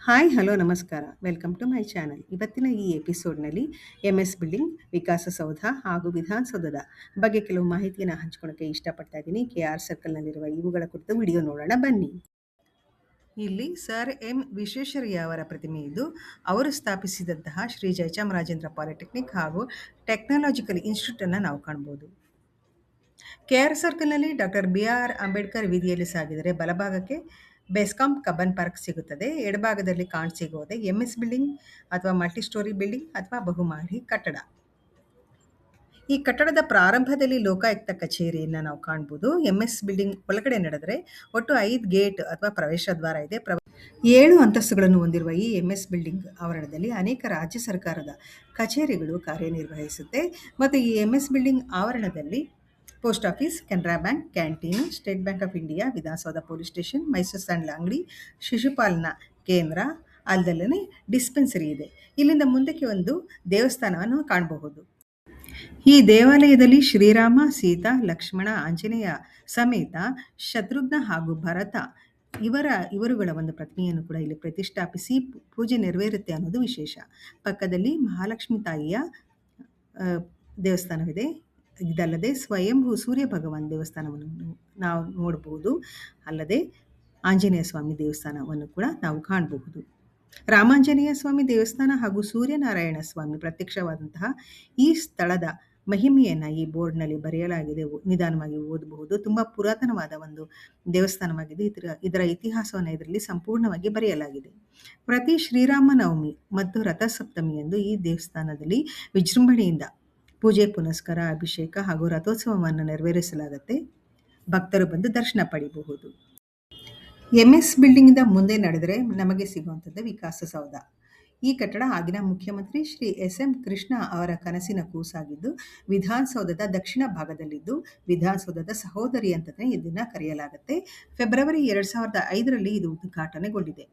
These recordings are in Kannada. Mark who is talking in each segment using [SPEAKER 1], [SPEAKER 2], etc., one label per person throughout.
[SPEAKER 1] ಹಾಯ್ ಹಲೋ ನಮಸ್ಕಾರ ವೆಲ್ಕಮ್ ಟು ಮೈ ಚಾನಲ್. ಇವತ್ತಿನ ಈ ಎಪಿಸೋಡ್ನಲ್ಲಿ ಬಿಲ್ಡಿಂಗ್, ವಿಕಾಸಸೌಧ ಹಾಗೂ ವಿಧಾನಸೌಧದ ಬಗ್ಗೆ ಕೆಲವು ಮಾಹಿತಿಯನ್ನು ಹಂಚ್ಕೊಳ್ಳೋಕ್ಕೆ ಇಷ್ಟಪಡ್ತಾ ಇದ್ದೀನಿ. KR ಸರ್ಕಲ್ನಲ್ಲಿರುವ ಇವುಗಳ ಕುರಿತು ವಿಡಿಯೋ ನೋಡೋಣ ಬನ್ನಿ. ಇಲ್ಲಿ ಸರ್ ವಿಶ್ವೇಶ್ವರಯ್ಯ ಅವರ ಪ್ರತಿಮೆ ಇದ್ದು, ಅವರು ಸ್ಥಾಪಿಸಿದಂತಹ ಶ್ರೀ ಜಯಚಾಮರಾಜೇಂದ್ರ ಪಾಲಿಟೆಕ್ನಿಕ್ ಹಾಗೂ ಟೆಕ್ನಾಲಜಿಕಲ್ ಇನ್ಸ್ಟಿಟ್ಯೂಟನ್ನು ನಾವು ಕಾಣ್ಬೋದು. KR ಸರ್ಕಲ್ನಲ್ಲಿ ಡಾಕ್ಟರ್ BR ಅಂಬೇಡ್ಕರ್ ವೀದಿಯಲ್ಲಿ ಸಾಗಿದರೆ ಬಲಭಾಗಕ್ಕೆ ಬೆಸ್ಕಾಂ ಕಬ್ಬನ್ ಪಾರ್ಕ್ ಸಿಗುತ್ತದೆ. ಎಡಭಾಗದಲ್ಲಿ ಕಾಣಸಿಗುವುದೇ ಬಿಲ್ಡಿಂಗ್ ಅಥವಾ ಮಲ್ಟಿ ಸ್ಟೋರಿ ಬಿಲ್ಡಿಂಗ್ ಅಥವಾ ಬಹುಮಹಡಿ ಕಟ್ಟಡ. ಈ ಕಟ್ಟಡದ ಪ್ರಾರಂಭದಲ್ಲಿ ಲೋಕಾಯುಕ್ತ ಕಚೇರಿಯನ್ನು ನಾವು ಕಾಣ್ಬೋದು. ಬಿಲ್ಡಿಂಗ್ ಒಳಗಡೆ ನಡೆದರೆ ಒಟ್ಟು 5 ಗೇಟ್ ಅಥವಾ ಪ್ರವೇಶ ದ್ವಾರ ಇದೆ. 7 ಅಂತಸ್ತುಗಳನ್ನು ಹೊಂದಿರುವ ಈ ಬಿಲ್ಡಿಂಗ್ ಆವರಣದಲ್ಲಿ ಅನೇಕ ರಾಜ್ಯ ಸರ್ಕಾರದ ಕಚೇರಿಗಳು ಕಾರ್ಯನಿರ್ವಹಿಸುತ್ತೆ. ಮತ್ತು ಈ ಬಿಲ್ಡಿಂಗ್ ಆವರಣದಲ್ಲಿ post office, Canara bank, canteen, state bank of India, Vidhana Soudha police station, Mysuru sandal ಅಂಗಡಿ, ಶಿಶುಪಾಲನಾ ಕೇಂದ್ರ ಅಲ್ಲದಲ್ಲೇ ಡಿಸ್ಪೆನ್ಸರಿ ಇದೆ. ಇಲ್ಲಿಂದ ಮುಂದಕ್ಕೆ ಒಂದು ದೇವಸ್ಥಾನವನ್ನು ಕಾಣಬಹುದು. ಈ ದೇವಾಲಯದಲ್ಲಿ ಶ್ರೀರಾಮ, ಸೀತಾ, ಲಕ್ಷ್ಮಣ, ಆಂಜನೇಯ ಸಮೇತ ಶತ್ರುಘ್ನ ಹಾಗೂ ಭರತ ಇವರುಗಳ ಒಂದು ಪ್ರತಿಮೆಯನ್ನು ಕೂಡ ಇಲ್ಲಿ ಪ್ರತಿಷ್ಠಾಪಿಸಿ ಪೂಜೆ ನೆರವೇರುತ್ತೆ ಅನ್ನೋದು ವಿಶೇಷ. ಪಕ್ಕದಲ್ಲಿ ಮಹಾಲಕ್ಷ್ಮಿ ತಾಯಿಯ ದೇವಸ್ಥಾನವಿದೆ. ಇದಲ್ಲದೆ ಸ್ವಯಂಭೂ ಸೂರ್ಯ ಭಗವಾನ್ ದೇವಸ್ಥಾನವನ್ನು ನಾವು ನೋಡಬಹುದು. ಅಲ್ಲದೆ ಆಂಜನೇಯ ಸ್ವಾಮಿ ದೇವಸ್ಥಾನವನ್ನು ಕೂಡ ನಾವು ಕಾಣಬಹುದು. ರಾಮಾಂಜನೇಯ ಸ್ವಾಮಿ ದೇವಸ್ಥಾನ ಹಾಗೂ ಸೂರ್ಯನಾರಾಯಣ ಸ್ವಾಮಿ ಪ್ರತ್ಯಕ್ಷವಾದಂತಹ ಈ ಸ್ಥಳದ ಮಹಿಮೆಯನ್ನು ಈ ಬೋರ್ಡ್ನಲ್ಲಿ ಬರೆಯಲಾಗಿದೆ. ನಿಧಾನವಾಗಿ ಓದಬಹುದು. ತುಂಬ ಪುರಾತನವಾದ ಒಂದು ದೇವಸ್ಥಾನವಾಗಿದೆ. ಇದರ ಇತಿಹಾಸವನ್ನು ಇದರಲ್ಲಿ ಸಂಪೂರ್ಣವಾಗಿ ಬರೆಯಲಾಗಿದೆ. ಪ್ರತಿ ಶ್ರೀರಾಮನವಮಿ ಮತ್ತು ರಥಸಪ್ತಮಿಯಂದು ಈ ದೇವಸ್ಥಾನದಲ್ಲಿ ವಿಜೃಂಭಣೆಯಿಂದ ಪೂಜೆ, ಪುನಸ್ಕಾರ, ಅಭಿಷೇಕ ಹಾಗೂ ರಥೋತ್ಸವವನ್ನು ನೆರವೇರಿಸಲಾಗುತ್ತೆ. ಭಕ್ತರು ಬಂದು ದರ್ಶನ ಪಡೆಯಬಹುದು. ಬಿಲ್ಡಿಂಗಿಂದ ಮುಂದೆ ನಡೆದರೆ ನಮಗೆ ಸಿಗುವಂಥದ್ದು ವಿಕಾಸಸೌಧ. ಈ ಕಟ್ಟಡ ಆಗಿನ ಮುಖ್ಯಮಂತ್ರಿ ಶ್ರೀ SM ಕೃಷ್ಣ ಅವರ ಕನಸಿನ ಕೂಸಾಗಿದ್ದು, ವಿಧಾನಸೌಧದ ದಕ್ಷಿಣ ಭಾಗದಲ್ಲಿದ್ದು, ವಿಧಾನಸೌಧದ ಸಹೋದರಿ ಅಂತಲೇ ಇದನ್ನು ಕರೆಯಲಾಗುತ್ತೆ. ಫೆಬ್ರವರಿ 2005ರಲ್ಲಿ ಇದು ಉದ್ಘಾಟನೆಗೊಂಡಿದೆ.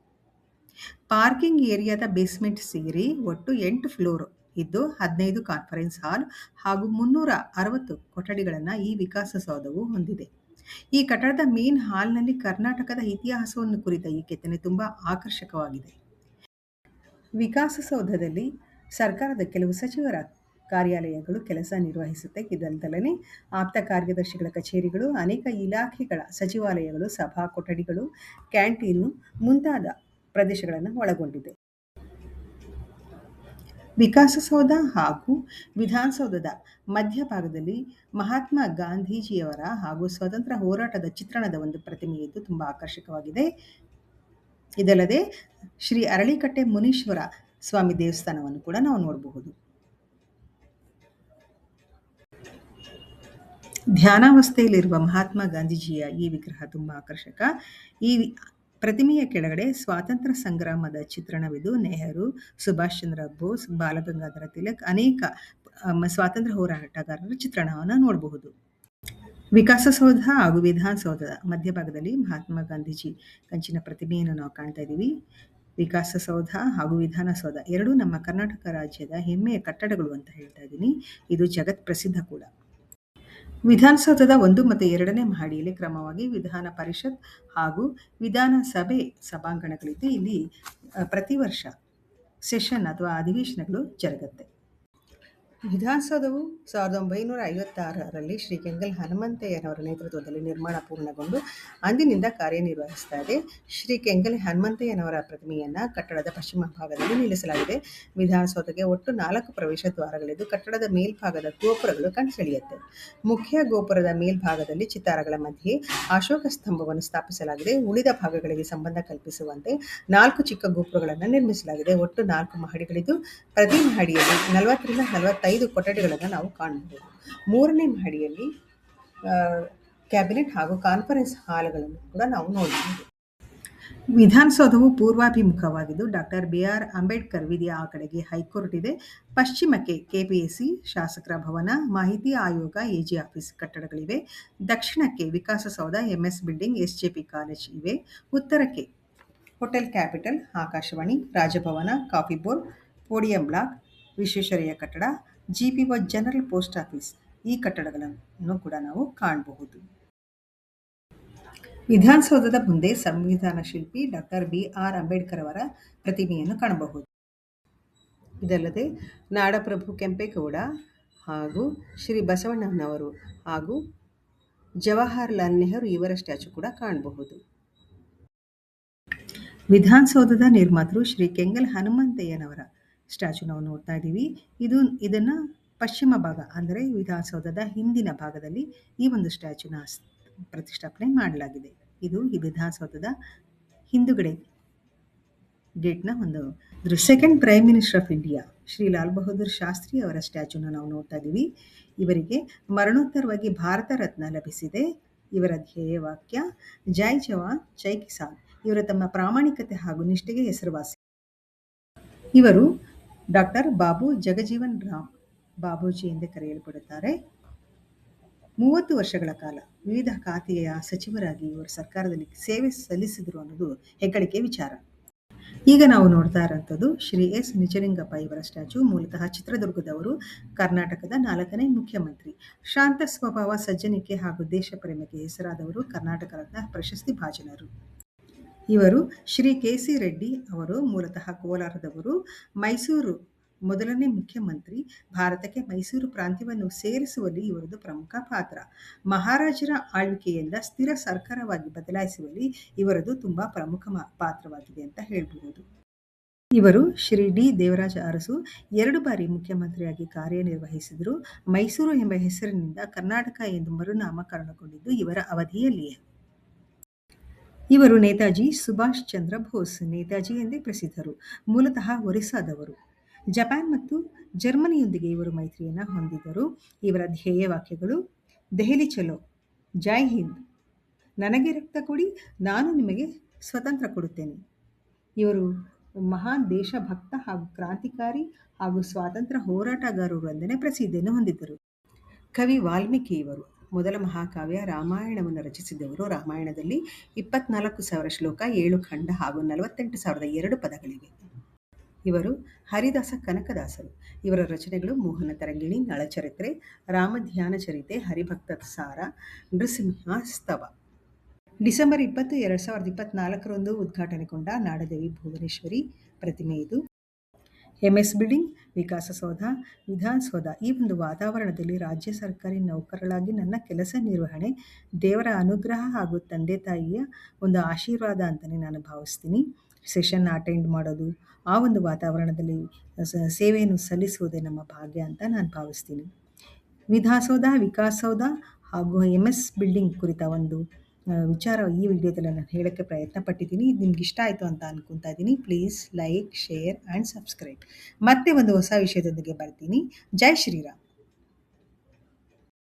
[SPEAKER 1] ಪಾರ್ಕಿಂಗ್ ಏರಿಯಾದ ಬೇಸ್ಮೆಂಟ್ ಸೇರಿ ಒಟ್ಟು 8 ಫ್ಲೋರ್ ಇದ್ದು 15 ಕಾನ್ಫರೆನ್ಸ್ ಹಾಲ್ ಹಾಗೂ 360 ಕೊಠಡಿಗಳನ್ನು ಈ ವಿಕಾಸಸೌಧವು ಹೊಂದಿದೆ. ಈ ಕಟ್ಟಡದ ಮೇನ್ ಹಾಲ್ನಲ್ಲಿ ಕರ್ನಾಟಕದ ಇತಿಹಾಸವನ್ನು ಕುರಿತ ಈ ಕೆತ್ತನೆ ತುಂಬಾ ಆಕರ್ಷಕವಾಗಿದೆ. ವಿಕಾಸಸೌಧದಲ್ಲಿ ಸರ್ಕಾರದ ಕೆಲವು ಸಚಿವರ ಕಾರ್ಯಾಲಯಗಳು ಕೆಲಸ ನಿರ್ವಹಿಸುತ್ತೆ. ಇದಲ್ಲದೆ ಆಪ್ತ ಕಾರ್ಯದರ್ಶಿಗಳ ಕಚೇರಿಗಳು, ಅನೇಕ ಇಲಾಖೆಗಳ ಸಚಿವಾಲಯಗಳು, ಸಭಾ ಕೊಠಡಿಗಳು, ಕ್ಯಾಂಟೀನು ಮುಂತಾದ ಪ್ರದೇಶಗಳನ್ನು ಒಳಗೊಂಡಿದೆ. ವಿಕಾಸಸೌಧ ಹಾಗೂ ವಿಧಾನಸೌಧದ ಮಧ್ಯಭಾಗದಲ್ಲಿ ಮಹಾತ್ಮ ಗಾಂಧೀಜಿಯವರ ಹಾಗೂ ಸ್ವಾತಂತ್ರ್ಯ ಹೋರಾಟದ ಚಿತ್ರಣದ ಒಂದು ಪ್ರತಿಮೆ ಇದ್ದು ತುಂಬ ಆಕರ್ಷಕವಾಗಿದೆ. ಇದಲ್ಲದೆ ಶ್ರೀ ಅರಳಿಕಟ್ಟೆ ಮುನೀಶ್ವರ ಸ್ವಾಮಿ ದೇವಸ್ಥಾನವನ್ನು ಕೂಡ ನಾವು ನೋಡಬಹುದು. ಧ್ಯಾನಾವಸ್ಥೆಯಲ್ಲಿರುವ ಮಹಾತ್ಮ ಗಾಂಧೀಜಿಯ ಈ ವಿಗ್ರಹ ತುಂಬ ಆಕರ್ಷಕ. ಈ ಪ್ರತಿಮೆಯ ಕೆಳಗಡೆ ಸ್ವಾತಂತ್ರ್ಯ ಸಂಗ್ರಾಮದ ಚಿತ್ರಣವಿದ್ದು, ನೆಹರು, ಸುಭಾಷ್ ಚಂದ್ರ ಬೋಸ್, ಬಾಲಗಂಗಾಧರ ತಿಲಕ್, ಅನೇಕ ಸ್ವಾತಂತ್ರ್ಯ ಹೋರಾಟಗಾರರ ಚಿತ್ರಣವನ್ನು ನೋಡಬಹುದು. ವಿಕಾಸಸೌಧ ಹಾಗೂ ವಿಧಾನಸೌಧದ ಮಧ್ಯಭಾಗದಲ್ಲಿ ಮಹಾತ್ಮ ಗಾಂಧೀಜಿ ಕಂಚಿನ ಪ್ರತಿಮೆಯನ್ನು ನಾವು ಕಾಣ್ತಾ ಇದ್ದೀವಿ. ವಿಕಾಸಸೌಧ ಹಾಗೂ ವಿಧಾನಸೌಧ ಎರಡೂ ನಮ್ಮ ಕರ್ನಾಟಕ ರಾಜ್ಯದ ಹೆಮ್ಮೆಯ ಕಟ್ಟಡಗಳು ಅಂತ ಹೇಳ್ತಾ ಇದ್ದೀನಿ. ಇದು ಜಗತ್ ಪ್ರಸಿದ್ಧ ಕೂಡ. ವಿಧಾನಸೌಧದ 1 ಮತ್ತು 2ನೇ ಮಹಡಿಯಲ್ಲಿ ಕ್ರಮವಾಗಿ ವಿಧಾನ ಪರಿಷತ್ ಹಾಗೂ ವಿಧಾನಸಭೆ ಸಭಾಂಗಣಗಳಿದ್ದು, ಇಲ್ಲಿ ಪ್ರತಿ ವರ್ಷ ಸೆಷನ್ ಅಥವಾ ಅಧಿವೇಶನಗಳು ಜರುಗುತ್ತೆ. ವಿಧಾನಸೌಧವು 1956ರಲ್ಲಿ ಶ್ರೀ ಕೆಂಗಲ್ ಹನುಮಂತಯ್ಯನವರ ನೇತೃತ್ವದಲ್ಲಿ ನಿರ್ಮಾಣ ಪೂರ್ಣಗೊಂಡು ಅಂದಿನಿಂದ ಕಾರ್ಯನಿರ್ವಹಿಸ್ತಾ ಇದೆ. ಶ್ರೀ ಕೆಂಗಲ್ ಹನುಮಂತಯ್ಯನವರ ಪ್ರತಿಮೆಯನ್ನು ಕಟ್ಟಡದ ಪಶ್ಚಿಮ ಭಾಗದಲ್ಲಿ ನಿಲ್ಲಿಸಲಾಗಿದೆ. ವಿಧಾನಸೌಧಕ್ಕೆ ಒಟ್ಟು 4 ಪ್ರವೇಶ ದ್ವಾರಗಳಿದ್ದು, ಕಟ್ಟಡದ ಮೇಲ್ಭಾಗದ ಗೋಪುರಗಳು ಕಣ್ಸೆಳೆಯುತ್ತೆ. ಮುಖ್ಯ ಗೋಪುರದ ಮೇಲ್ಭಾಗದಲ್ಲಿ ಚಿತ್ತಾರಗಳ ಮಧ್ಯೆ ಅಶೋಕ ಸ್ತಂಭವನ್ನು ಸ್ಥಾಪಿಸಲಾಗಿದೆ. ಉಳಿದ ಭಾಗಗಳಿಗೆ ಸಂಬಂಧ ಕಲ್ಪಿಸುವಂತೆ 4 ಚಿಕ್ಕ ಗೋಪುರಗಳನ್ನು ನಿರ್ಮಿಸಲಾಗಿದೆ. ಒಟ್ಟು 4 ಮಹಡಿಗಳಿದ್ದು, ಪ್ರತಿ ಮಹಡಿಯಲ್ಲಿ 40ರಿಂದ 45 ಕೊಠಡಿಗಳನ್ನು ನಾವು ಕಾಣಬಹುದು. 3ನೇ ಮಹಡಿಯಲ್ಲಿ ಕ್ಯಾಬಿನೆಟ್ ಹಾಗೂ ಕಾನ್ಫರೆನ್ಸ್ ಹಾಲ್ಗಳನ್ನು ಕೂಡ ನಾವು ನೋಡಬಹುದು. ವಿಧಾನಸೌಧವು ಪೂರ್ವಾಭಿಮುಖವಾಗಿದ್ದು, ಡಾಕ್ಟರ್ BR ಅಂಬೇಡ್ಕರ್ ವೀದಿಯ ಆ ಕಡೆಗೆ ಹೈಕೋರ್ಟ್ ಇದೆ. ಪಶ್ಚಿಮಕ್ಕೆ KPSC, ಶಾಸಕರ ಭವನ, ಮಾಹಿತಿ ಆಯೋಗ, AG ಆಫೀಸ್ ಕಟ್ಟಡಗಳಿವೆ. ದಕ್ಷಿಣಕ್ಕೆ Vikasasoudha, MS building, SJP college ಇವೆ. ಉತ್ತರಕ್ಕೆ hotel capital, Akashvani, Rajbhavan, coffee board, podium block, Visvesvaraya ಕಟ್ಟಡ, GPO ಜನರಲ್ ಪೋಸ್ಟ್ ಆಫೀಸ್ ಈ ಕಟ್ಟಡಗಳನ್ನು ಕೂಡ ನಾವು ಕಾಣಬಹುದು. ವಿಧಾನಸೌಧದ ಮುಂದೆ ಸಂವಿಧಾನ ಶಿಲ್ಪಿ ಡಾಕ್ಟರ್ ಬಿ.ಆರ್. ಅಂಬೇಡ್ಕರ್ ಅವರ ಪ್ರತಿಮೆಯನ್ನು ಕಾಣಬಹುದು. ಇದಲ್ಲದೆ ನಾಡಪ್ರಭು ಕೆಂಪೇಗೌಡ ಹಾಗೂ ಶ್ರೀ ಬಸವಣ್ಣನವರು ಹಾಗೂ ಜವಾಹರಲಾಲ್ ನೆಹರು ಇವರ ಸ್ಟ್ಯಾಚು ಕೂಡ ಕಾಣಬಹುದು. ವಿಧಾನಸೌಧದ ನಿರ್ಮಾತೃ ಶ್ರೀ ಕೆಂಗಲ್ ಹನುಮಂತಯ್ಯನವರ ಸ್ಟ್ಯಾಚು ನಾವು ನೋಡ್ತಾ ಇದ್ದೀವಿ. ಇದನ್ನ ಪಶ್ಚಿಮ ಭಾಗ ಅಂದರೆ ವಿಧಾನಸೌಧದ ಹಿಂದಿನ ಭಾಗದಲ್ಲಿ ಈ ಒಂದು ಸ್ಟ್ಯಾಚುನ ಪ್ರತಿಷ್ಠಾಪನೆ ಮಾಡಲಾಗಿದೆ. ಇದು ಈ ವಿಧಾನಸೌಧದ ಹಿಂದುಗಡೆ ಗೇಟ್ನ ಒಂದು second prime minister of India Shri Lal Bahadur Shastri ಅವರ ಸ್ಟ್ಯಾಚುನ ನಾವು ನೋಡ್ತಾ ಇದ್ದೀವಿ. ಇವರಿಗೆ ಮರಣೋತ್ತರವಾಗಿ ಭಾರತ ರತ್ನ ಲಭಿಸಿದೆ. ಇವರ ಧ್ಯೇಯವಾಕ್ಯ ಜೈ ಜವಾನ್ ಜೈ ಕಿಸಾನ್. ಇವರು ತಮ್ಮ ಪ್ರಾಮಾಣಿಕತೆ ಹಾಗೂ ನಿಷ್ಠೆಗೆ ಹೆಸರುವಾಸಿ. ಇವರು ಡಾಕ್ಟರ್ ಬಾಬು ಜಗಜೀವನ್ ರಾಮ್ ಬಾಬೂಜಿ ಎಂದೇ ಕರೆಯಲ್ಪಡುತ್ತಾರೆ. 30 ವರ್ಷಗಳ ಕಾಲ ವಿವಿಧ ಖಾತೆಯ ಸಚಿವರಾಗಿ ಇವರು ಸರ್ಕಾರದಲ್ಲಿ ಸೇವೆ ಸಲ್ಲಿಸಿದರು ಅನ್ನೋದು ಹೆಗ್ಗಳಿಕೆ ವಿಚಾರ. ಈಗ ನಾವು ನೋಡ್ತಾ ಇರೋಂಥದ್ದು ಶ್ರೀ ಎಸ್ ನಿಜಲಿಂಗಪ್ಪ ಇವರ ಸ್ಟ್ಯಾಚು. ಮೂಲತಃ ಚಿತ್ರದುರ್ಗದವರು. ಕರ್ನಾಟಕದ 4ನೇ ಮುಖ್ಯಮಂತ್ರಿ. ಶಾಂತ ಸ್ವಭಾವ, ಸಜ್ಜನಿಕೆ ಹಾಗೂ ದೇಶ ಪ್ರೇಮಕ್ಕೆ ಹೆಸರಾದವರು. ಕರ್ನಾಟಕ ರತ್ನ ಪ್ರಶಸ್ತಿ ಭಾಜನರು. ಇವರು ಶ್ರೀ ಕೆ.ಸಿ. ರೆಡ್ಡಿ ಅವರು. ಮೂಲತಃ ಕೋಲಾರದವರು. ಮೈಸೂರು ಮೊದಲನೇ ಮುಖ್ಯಮಂತ್ರಿ. ಭಾರತಕ್ಕೆ ಮೈಸೂರು ಪ್ರಾಂತ್ಯವನ್ನು ಸೇರಿಸುವಲ್ಲಿ ಇವರದು ಪ್ರಮುಖ ಪಾತ್ರ. ಮಹಾರಾಜರ ಆಳ್ವಿಕೆಯಿಂದ ಸ್ಥಿರ ಸರ್ಕಾರವಾಗಿ ಬದಲಾಯಿಸುವಲ್ಲಿ ಇವರದು ತುಂಬಾ ಪ್ರಮುಖ ಪಾತ್ರವಾಗಿದೆ ಅಂತ ಹೇಳಬಹುದು. ಇವರು ಶ್ರೀ ಡಿ. ದೇವರಾಜ ಅರಸು 2 ಬಾರಿ ಮುಖ್ಯಮಂತ್ರಿಯಾಗಿ ಕಾರ್ಯನಿರ್ವಹಿಸಿದರು. ಮೈಸೂರು ಎಂಬ ಹೆಸರಿನಿಂದ ಕರ್ನಾಟಕ ಎಂದು ಮರುನಾಮಕರಣಗೊಂಡಿದ್ದು ಇವರ ಅವಧಿಯಲ್ಲಿಯೇ. ಇವರು ನೇತಾಜಿ ಸುಭಾಷ್ ಚಂದ್ರ ಬೋಸ್ ನೇತಾಜಿ ಎಂದೇ ಪ್ರಸಿದ್ಧರು. ಮೂಲತಃ ಒರಿಸ್ಸಾದವರು. ಜಪಾನ್ ಮತ್ತು ಜರ್ಮನಿಯೊಂದಿಗೆ ಇವರು ಮೈತ್ರಿಯನ್ನು ಹೊಂದಿದ್ದರು. ಇವರ ಧ್ಯೇಯವಾಕ್ಯಗಳು ದೆಹಲಿ ಚಲೋ, ಜೈ ಹಿಂದ್, ನನಗೆ ರಕ್ತ ಕೊಡಿ, ನಾನು ನಿಮಗೆ ಸ್ವತಂತ್ರ ಕೊಡುತ್ತೇನೆ. ಇವರು ಮಹಾನ್ ದೇಶಭಕ್ತ ಹಾಗೂ ಕ್ರಾಂತಿಕಾರಿ ಹಾಗೂ ಸ್ವಾತಂತ್ರ್ಯ ಹೋರಾಟಗಾರರು ಎಂದೇ ಪ್ರಸಿದ್ಧಿಯನ್ನು ಹೊಂದಿದ್ದರು. ಕವಿ ವಾಲ್ಮೀಕಿ ಇವರು. ಮೊದಲ ಮಹಾಕಾವ್ಯ ರಾಮಾಯಣವನ್ನು ರಚಿಸಿದವರು. ರಾಮಾಯಣದಲ್ಲಿ 24,000 ಶ್ಲೋಕ, 7 ಖಂಡ ಹಾಗೂ 48,002 ಪದಗಳಿವೆ. ಇವರು ಹರಿದಾಸ ಕನಕದಾಸರು. ಇವರ ರಚನೆಗಳು ಮೋಹನ ತರಂಗಿಣಿ, ನಳಚರಿತ್ರೆ, ರಾಮಧ್ಯಾನ ಚರಿತೆ, ಹರಿಭಕ್ತ ಸಾರ, ನೃಸಿಂಹ ಸ್ತವ. ಡಿಸೆಂಬರ್ 20, 2024 ಉದ್ಘಾಟನೆಗೊಂಡ ನಾಡದೇವಿ ಭುವನೇಶ್ವರಿ ಪ್ರತಿಮೆ ಇದು. MS ಬಿಲ್ಡಿಂಗ್, ವಿಕಾಸಸೌಧ, ವಿಧಾನಸೌಧ ಈ ಒಂದು ವಾತಾವರಣದಲ್ಲಿ ರಾಜ್ಯ ಸರ್ಕಾರಿ ನೌಕರಳಾಗಿ ನನ್ನ ಕೆಲಸ ನಿರ್ವಹಣೆ ದೇವರ ಅನುಗ್ರಹ ಹಾಗೂ ತಂದೆ ತಾಯಿಯ ಒಂದು ಆಶೀರ್ವಾದ ಅಂತಲೇ ನಾನು ಭಾವಿಸ್ತೀನಿ. ಸೆಷನ್ ಅಟೆಂಡ್ ಮಾಡೋದು, ಆ ಒಂದು ವಾತಾವರಣದಲ್ಲಿ ಸೇವೆಯನ್ನು ಸಲ್ಲಿಸುವುದೇ ನಮ್ಮ ಭಾಗ್ಯ ಅಂತ ನಾನು ಭಾವಿಸ್ತೀನಿ. ವಿಧಾನಸೌಧ, ವಿಕಾಸಸೌಧ ಹಾಗೂ MS ಬಿಲ್ಡಿಂಗ್ ಕುರಿತ ಒಂದು ವಿಚಾರ ಈ ವಿಡಿಯೋದಲ್ಲಿ ನಾನು ಹೇಳೋಕ್ಕೆ ಪ್ರಯತ್ನ ಪಟ್ಟಿದ್ದೀನಿ. ಇದು ನಿಮ್ಗೆ ಇಷ್ಟ ಆಯಿತು ಅಂತ ಅನ್ಕೊತಾ ಇದ್ದೀನಿ. Please like, share and subscribe. ಮತ್ತೆ ಒಂದು ಹೊಸ ವಿಷಯದೊಂದಿಗೆ ಬರ್ತೀನಿ. ಜೈ ಶ್ರೀರಾಮ್.